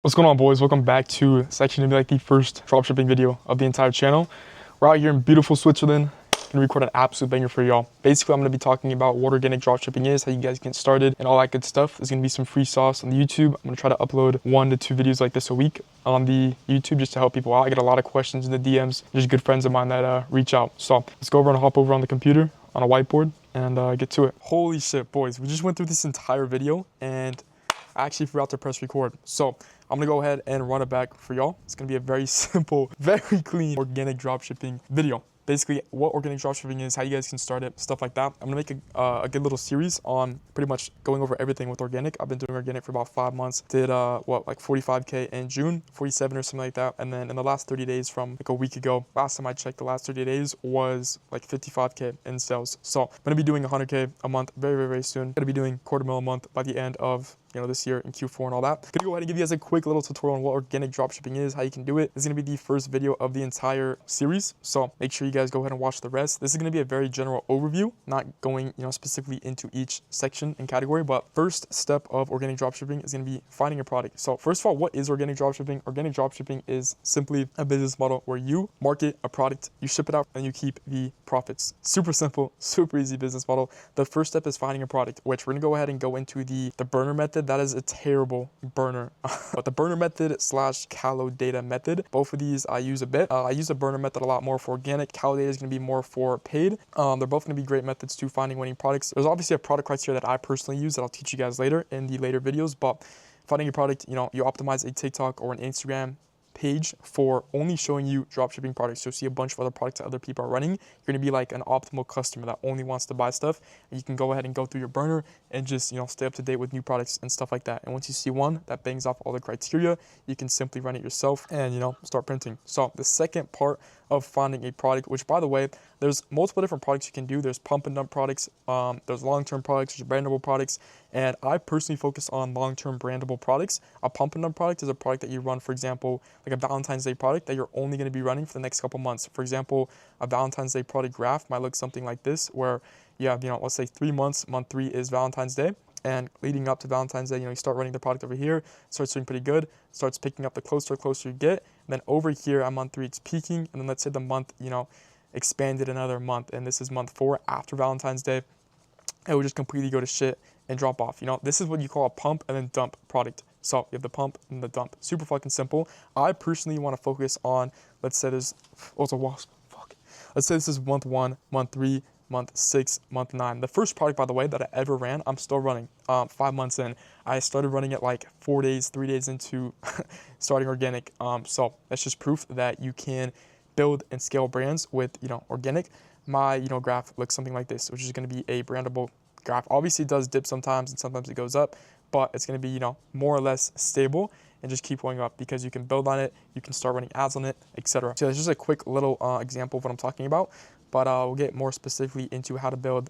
What's going on, boys? Welcome back to section to be like the first dropshipping video of the entire channel. We're out here in beautiful Switzerland. Gonna record an absolute banger for y'all. Basically, I'm gonna be talking about what organic dropshipping is, how you guys get started, and all that good stuff. There's gonna be some free sauce on the YouTube. I'm gonna try to upload 1 to 2 videos like this a week on the YouTube just to help people out. I get a lot of questions in the DMs. There's good friends of mine that reach out. So let's go over and hop over on the computer on a whiteboard and get to it. Holy shit, boys! We just went through this entire video and I actually forgot to press record. So I'm gonna go ahead and run it back for y'all. It's gonna be a very simple, very clean organic dropshipping video. Basically, what organic dropshipping is, how you guys can start it, stuff like that. I'm gonna make a good little series on pretty much going over everything with organic. I've been doing organic for about 5 months. Did like 45K in June, 47 or something like that. And then in the last 30 days from like a week ago, last time I checked, the last 30 days was like 55K in sales. So I'm gonna be doing 100K a month very, very, very soon. Gonna be doing $250,000 a month by the end of this year in Q4 and all that. Gonna go ahead and give you guys a quick little tutorial on what organic dropshipping is, how you can do it. This is gonna be the first video of the entire series, so make sure you guys go ahead and watch the rest. This is gonna be a very general overview, not going specifically into each section and category, but first step of organic dropshipping is gonna be finding a product. So first of all, what is organic dropshipping? Organic dropshipping is simply a business model where you market a product, you ship it out, and you keep the profits. Super simple, super easy business model. The first step is finding a product, which we're gonna go ahead and go into the burner method. That is a terrible burner. But the burner method / callow data method, both of these I use a bit. I use the burner method a lot more for organic. Callow data is going to be more for paid. They're both going to be great methods to finding winning products. There's obviously a product criteria that I personally use that I'll teach you guys later in the later videos, but finding a product, you optimize a TikTok or an Instagram page for only showing you dropshipping products. You'll see a bunch of other products that other people are running. You're going to be like an optimal customer that only wants to buy stuff, and you can go ahead and go through your burner and just stay up to date with new products and stuff like that. And once you see one that bangs off all the criteria, you can simply run it yourself and start printing. So the second part of finding a product, which by the way, there's multiple different products you can do. There's pump and dump products, there's long-term products, there's brandable products, and I personally focus on long-term brandable products. A pump and dump product is a product that you run, for example, like a Valentine's Day product that you're only going to be running for the next couple months. For example, a Valentine's Day product graph might look something like this, where you have, let's say 3 months, month 3 is Valentine's Day. And leading up to Valentine's Day, you start running the product over here, starts doing pretty good, starts picking up the closer you get. And then over here on month 3, it's peaking. And then let's say the month, expanded another month. And this is month 4 after Valentine's Day. It would just completely go to shit and drop off. This is what you call a pump and then dump product. So you have the pump and the dump. Super fucking simple. I personally want to focus on, let's say there's, oh, it's a wasp. Fuck. Let's say this is month 1, month 3, month 6, month 9. The first product, by the way, that I ever ran, I'm still running 5 months in. I started running it like 3 days into starting organic. So that's just proof that you can build and scale brands with, organic. My, graph looks something like this, which is going to be a brandable graph. Obviously it does dip sometimes and sometimes it goes up, but it's going to be, more or less stable and just keep going up because you can build on it, you can start running ads on it, etc. So that's just a quick little example of what I'm talking about. But we'll get more specifically into how to build,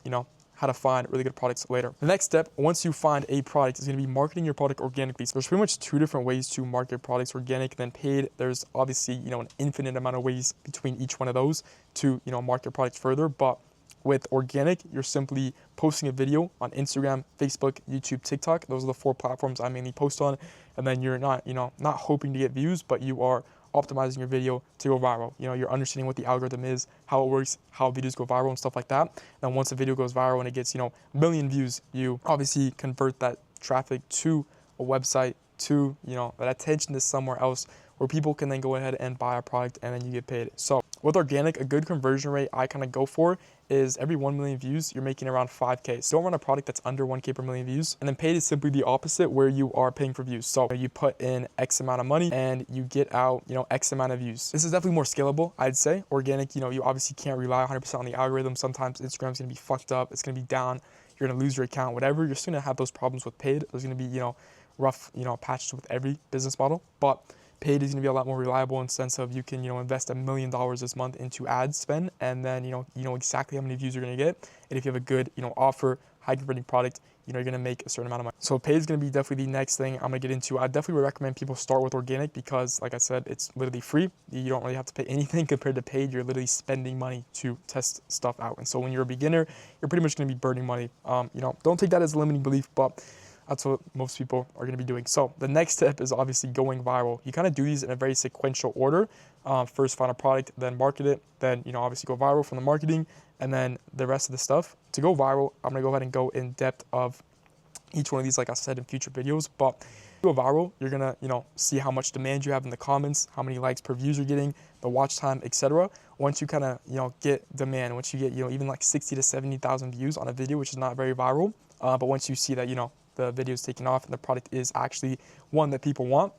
how to find really good products later. The next step, once you find a product, is going to be marketing your product organically. So there's pretty much 2 different ways to market products, organic and then paid. There's obviously, an infinite amount of ways between each one of those to, market products further. But with organic, you're simply posting a video on Instagram, Facebook, YouTube, TikTok. Those are the 4 platforms I mainly post on. And then you're not, not hoping to get views, but you are optimizing your video to go viral. You're understanding what the algorithm is, how it works, how videos go viral and stuff like that. Then once a video goes viral and it gets, a million views, you obviously convert that traffic to a website, to, that attention to somewhere else where people can then go ahead and buy a product and then you get paid. So with organic, a good conversion rate I kind of go for is every 1 million views, you're making around 5K. So don't run a product that's under 1K per million views. And then paid is simply the opposite, where you are paying for views. So you put in X amount of money and you get out, X amount of views. This is definitely more scalable, I'd say. Organic, you obviously can't rely 100% on the algorithm. Sometimes Instagram's gonna be fucked up, it's gonna be down, you're gonna lose your account, whatever. You're still gonna have those problems with paid. There's gonna be, rough, patches with every business model. But paid is going to be a lot more reliable in the sense of you can, invest $1 million this month into ad spend, and then, you know exactly how many views you're going to get. And if you have a good, offer, high converting product, you're going to make a certain amount of money. So paid is going to be definitely the next thing I'm going to get into. I definitely would recommend people start with organic because, like I said, it's literally free. You don't really have to pay anything compared to paid. You're literally spending money to test stuff out. And so when you're a beginner, you're pretty much going to be burning money. Don't take that as a limiting belief, but That's what most people are going to be doing. So the next step is obviously going viral. You kind of do these in a very sequential order. First find a product, then market it, then, you know, obviously go viral from the marketing, and then the rest of the stuff. To go viral, I'm going to go ahead and go in depth of each one of these, like I said, in future videos. But to go viral, you're gonna, you know, see how much demand you have in the comments, how many likes per views you're getting, the watch time, etc. Once you kind of, you know, get demand, once you get, you know, even like 60 to 70,000 views on a video, which is not very viral, but once you see that, you know, the video is taking off and the product is actually one that people want,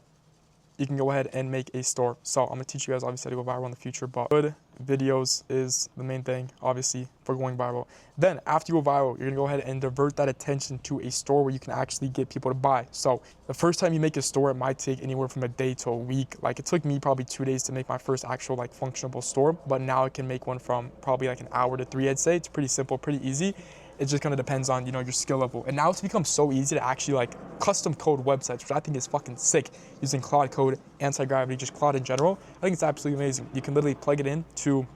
you can go ahead and make a store. So I'm gonna teach you guys obviously how to go viral in the future, but good videos is the main thing, obviously, for going viral. Then after you go viral, you're gonna go ahead and divert that attention to a store where you can actually get people to buy. So the first time you make a store, it might take anywhere from a day to a week. Like it took me probably 2 days to make my first actual like functionable store, but now I can make one from probably like an hour to 3, I'd say. It's pretty simple, pretty easy. It just kind of depends on, you know, your skill level. And now it's become so easy to actually like custom code websites, which I think is fucking sick, using Cloud Code, anti-gravity, just Cloud in general. I think it's absolutely amazing. You can literally plug it in to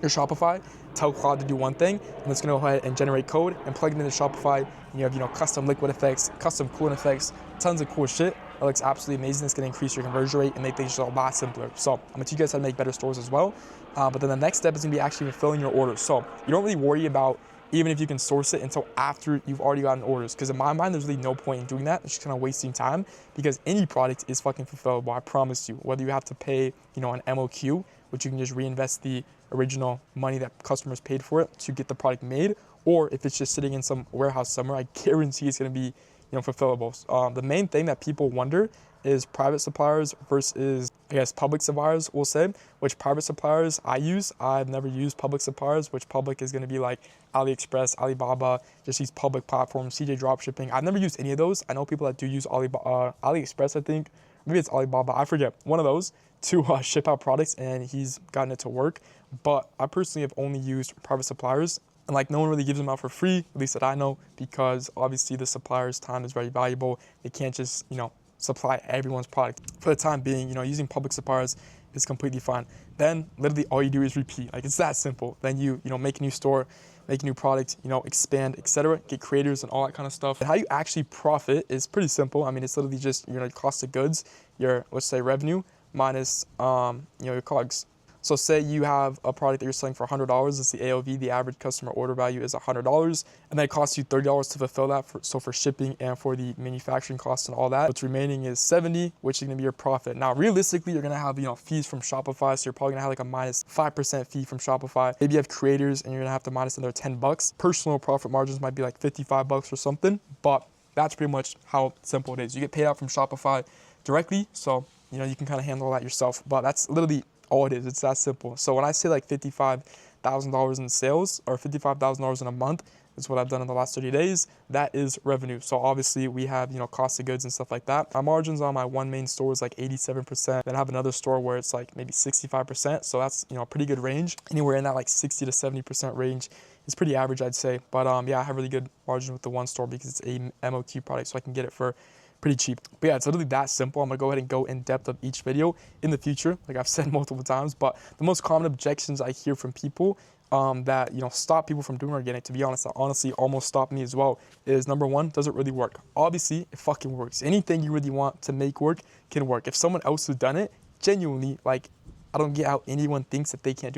your Shopify, tell Cloud to do one thing, and it's gonna go ahead and generate code and plug it into Shopify. And you have, you know, custom liquid effects, custom cooling effects, tons of cool shit. It looks absolutely amazing. It's gonna increase your conversion rate and make things a lot simpler. So I'm gonna teach you guys how to make better stores as well. But then the next step is gonna be actually fulfilling your orders. So you don't really worry about even if you can source it until after you've already gotten orders. Because in my mind, there's really no point in doing that. It's just kind of wasting time, because any product is fucking fulfillable, I promise you. Whether you have to pay, you know, an MOQ, which you can just reinvest the original money that customers paid for it to get the product made, or if it's just sitting in some warehouse somewhere, I guarantee it's gonna be, you know, fulfillable. The main thing that people wonder is private suppliers versus, I guess, public suppliers, we'll say. Which private suppliers I use. I've never used public suppliers, which public is going to be like AliExpress, Alibaba, just these public platforms, CJ Dropshipping. I've never used any of those. I know people that do use AliExpress, I think. Maybe it's Alibaba, I forget. One of those to ship out products, and he's gotten it to work. But I personally have only used private suppliers. And like no one really gives them out for free, at least that I know, because obviously the supplier's time is very valuable. They can't just, you know, supply everyone's product. For the time being, you know, using public suppliers is completely fine. Then literally all you do is repeat. Like it's that simple. Then you know, make a new store, make a new product, you know, expand, etc. Get creators and all that kind of stuff. And how you actually profit is pretty simple. I mean, it's literally just, you know, your cost of goods, your, let's say, revenue minus, you know, your COGS. So say you have a product that you're selling for $100, it's the AOV, the average customer order value is $100, and then it costs you $30 to fulfill that, so for shipping and for the manufacturing costs and all that. What's remaining is $70, which is gonna be your profit. Now, realistically, you're gonna have, you know, fees from Shopify, so you're probably gonna have like a minus 5% fee from Shopify. Maybe you have creators and you're gonna have to minus another $10. Personal profit margins might be like $55 or something, but that's pretty much how simple it is. You get paid out from Shopify directly, so, you know, you can kind of handle that yourself, but that's literally all it is. It's that simple. So when I say like $55,000 in sales or $55,000 in a month, is what I've done in the last 30 days, that is revenue. So obviously we have, you know, cost of goods and stuff like that. My margins on my one main store is like 87%. Then I have another store where it's like maybe 65%. So that's, you know, a pretty good range. Anywhere in that like 60 to 70% range is pretty average, I'd say. But yeah, I have really good margin with the one store because it's a MOQ product, so I can get it for pretty cheap. But yeah, it's literally that simple. I'm gonna go ahead and go in depth of each video in the future, like I've said multiple times. But the most common objections I hear from people that, you know, stop people from doing organic, to be honest, that honestly almost stopped me as well, is number one, does it really work? Obviously, it fucking works. Anything you really want to make work can work. If someone else has done it, genuinely, like, I don't get how anyone thinks that they can't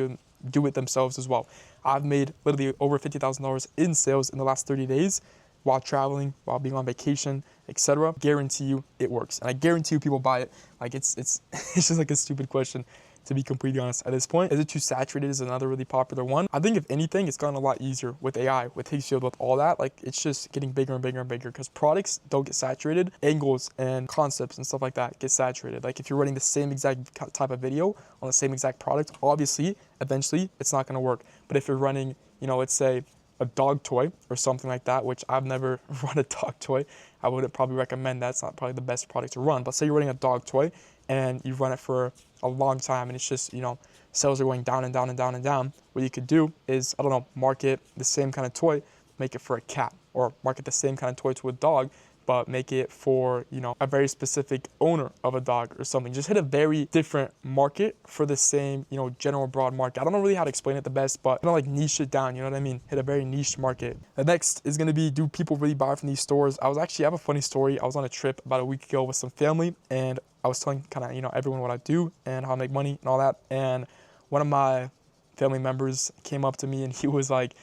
do it themselves as well. I've made literally over $50,000 in sales in the last 30 days. While traveling, while being on vacation, etc. Guarantee you it works. And I guarantee you people buy it. Like it's it's just like a stupid question, to be completely honest at this point. Is it too saturated is another really popular one. I think if anything, it's gotten a lot easier with AI, with Higgsfield, with all that. Like it's just getting bigger and bigger and bigger, because products don't get saturated. Angles and concepts and stuff like that get saturated. Like if you're running the same exact type of video on the same exact product, obviously, eventually it's not gonna work. But if you're running, you know, let's say a dog toy or something like that, which I've never run a dog toy, I wouldn't probably recommend that. It's not probably the best product to run. But say you're running a dog toy and you run it for a long time and it's just, you know, sales are going down and down and down and down. What you could do is, I don't know, market the same kind of toy, make it for a cat, or market the same kind of toy to a dog, but make it for, you know, a very specific owner of a dog or something. Just hit a very different market for the same, you know, general broad market. I don't know really how to explain it the best, but kind of like niche it down, you know what I mean? Hit a very niche market. The next is gonna be, do people really buy from these stores? I have a funny story. I was on a trip about a week ago with some family, and I was telling kind of, you know, everyone what I do and how I make money and all that. And one of my family members came up to me and he was like,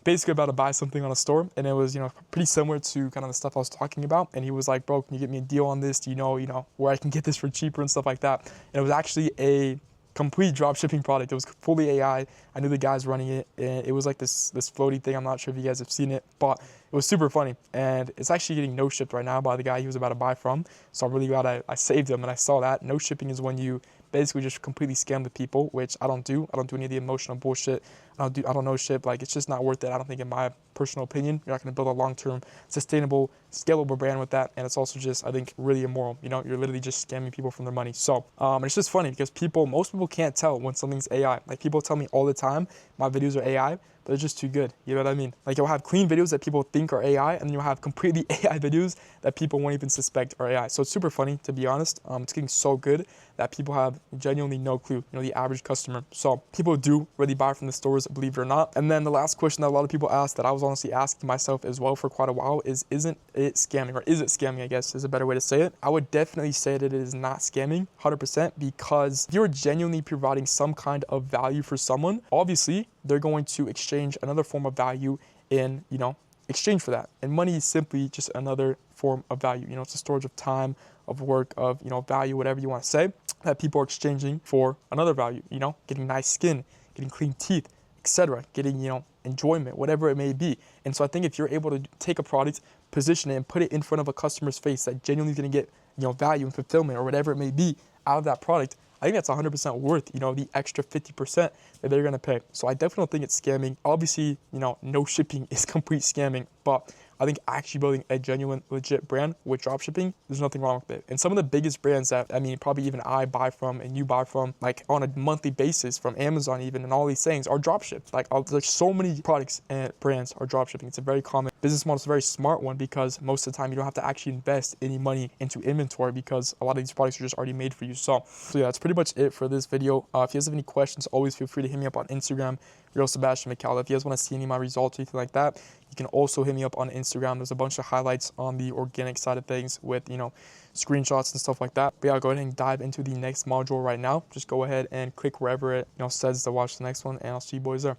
basically about to buy something on a store, and it was, you know, pretty similar to kind of the stuff I was talking about. And he was like, bro, can you get me a deal on this? Do you know where I can get this for cheaper and stuff like that? And it was actually a complete drop shipping product. It was fully AI. I knew the guys running it, and it was like this floaty thing. I'm not sure if you guys have seen it, but it was super funny. And it's actually getting no shipped right now by the guy he was about to buy from. So I'm really glad I saved him and I saw that. No shipping is when you basically just completely scam the people, which I don't do. I don't do any of the emotional bullshit. I don't know shit. Like, it's just not worth it. I don't think, in my personal opinion, you're not going to build a long-term, sustainable, scalable brand with that. And it's also just, I think, really immoral. You know, you're literally just scamming people from their money. So, and it's just funny because most people can't tell when something's AI. Like, people tell me all the time, my videos are AI, but they're just too good. You know what I mean? Like, you'll have clean videos that people think are AI, and you'll have completely AI videos that people won't even suspect are AI. So it's super funny, to be honest. It's getting so good that people have genuinely no clue, you know, the average customer. So people do really buy from the stores, believe it or not. And then the last question that a lot of people ask, that I was honestly asking myself as well for quite a while, is, isn't it scamming? Or is it scamming, I guess, is a better way to say it. I would definitely say that it is not scamming 100%, because if you're genuinely providing some kind of value for someone, obviously they're going to exchange another form of value in, you know, exchange for that. And money is simply just another form of value. You know, it's a storage of time, of work, of, you know, value, whatever you want to say, that people are exchanging for another value, you know, getting nice skin, getting clean teeth, etc., getting, you know, enjoyment, whatever it may be. And so I think if you're able to take a product, position it, and put it in front of a customer's face that genuinely is going to get, you know, value and fulfillment or whatever it may be out of that product, I think that's 100% worth, you know, the extra 50% that they're going to pay. So I definitely don't think it's scamming. Obviously, you know, no shipping is complete scamming, but I think actually building a genuine, legit brand with dropshipping, there's nothing wrong with it. And some of the biggest brands that, I mean, probably even I buy from and you buy from, like on a monthly basis from Amazon even, and all these things are dropshipped. Like, there's so many products and brands are dropshipping. It's a very common business model. It's a very smart one, because most of the time you don't have to actually invest any money into inventory, because a lot of these products are just already made for you. So yeah, that's pretty much it for this video. If you guys have any questions, always feel free to hit me up on Instagram, Real Sebastian McCall. If you guys want to see any of my results or anything like that, you can also hit me up on Instagram. There's a bunch of highlights on the organic side of things with, you know, screenshots and stuff like that. But yeah, I'll go ahead and dive into the next module right now. Just go ahead and click wherever it, you know, says to watch the next one, and I'll see you boys there.